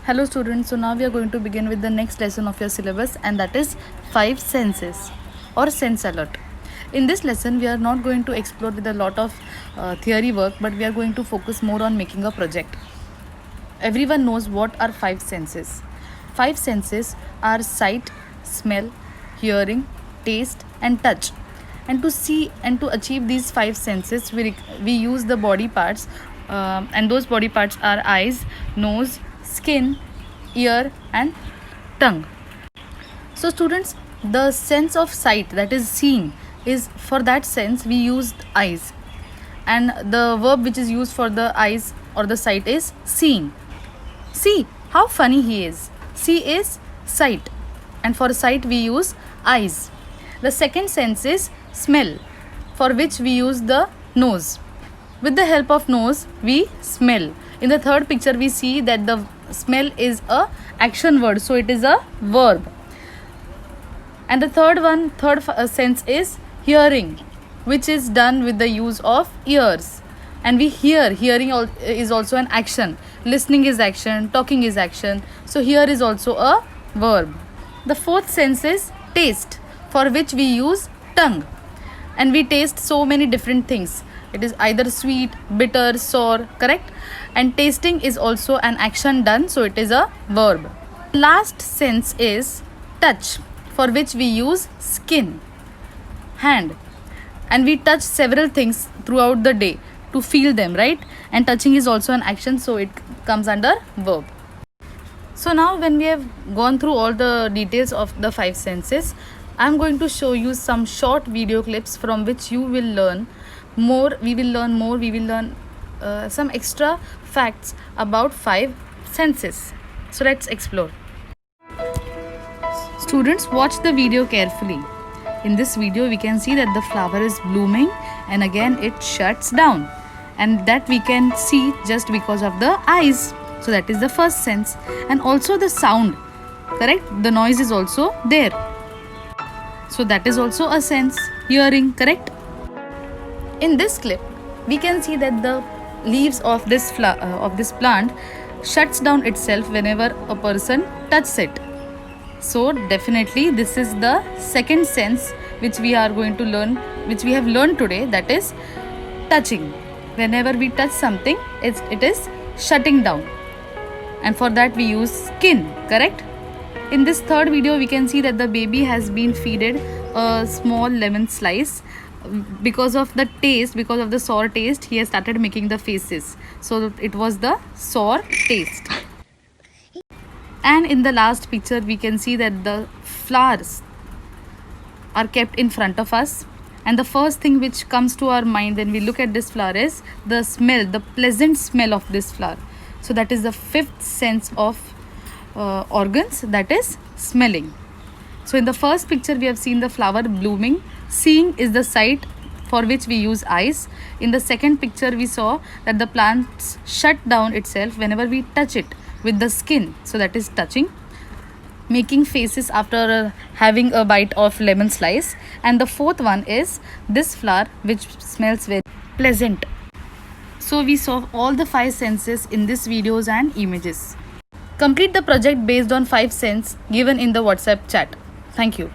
Hello students, so now we are going to begin with the next lesson of your syllabus, and that is 5 senses or sense alert. In this lesson we are not going to explore with a lot of theory work, but we are going to focus more on making a project. Everyone knows what are 5 senses. 5 senses are sight, smell, hearing, taste and touch. And to see and to achieve these 5 senses, we use the body parts, and those body parts are eyes, nose, skin, ear and tongue. So students, the sense of sight, that is seeing, is for that sense we use eyes, and the verb which is used for the eyes or the sight is seeing. See how funny he is. See is sight, and for sight we use eyes. The second sense is smell, for which we use the nose. With the help of nose we smell. In the third picture we see that the smell is a action word, so it is a verb. And the third sense is hearing, which is done with the use of ears. And we hear. Hearing is also an action. Listening is action, talking is action, so hear is also a verb. The fourth sense is taste, for which we use tongue, and we taste so many different things. It is either sweet, bitter, sour, correct? And tasting is also an action done, so it is a verb. Last sense is touch, for which we use skin, hand, and we touch several things throughout the day to feel them, right? And touching is also an action, so it comes under verb. So now when we have gone through all the details of the 5 senses, I am going to show you some short video clips from which you will learn more. We will learn some extra facts about 5 senses. So let's explore. Students, watch the video carefully. In this video we can see that the flower is blooming and again it shuts down, and that we can see just because of the eyes. So that is the first sense. And also the sound, correct? The noise is also there, so that is also a sense. Hearing, correct? In this clip we can see that the leaves of this plant shuts down itself whenever a person touches it. So definitely this is the second sense which we are going to learn, which we have learned today, that is touching. Whenever we touch something, it is shutting down, and for that we use skin, correct? In this third video we can see that the baby has been feeded a small lemon slice. Because of the taste, because of the sour taste, he has started making the faces, so it was the sour taste. And in the last picture we can see that the flowers are kept in front of us, and the first thing which comes to our mind when we look at this flower is the smell, the pleasant smell of this flower. So that is the fifth sense of organs, that is smelling. So in the first picture we have seen the flower blooming. Seeing is the sight, for which we use eyes. In the second picture we saw that the plant shut down itself whenever we touch it with the skin, so that is touching. Making faces after having a bite of lemon slice. And the fourth one is this flower which smells very pleasant. So we saw all the 5 senses in these videos and images. Complete the project based on 5 senses given in the WhatsApp chat. Thank you.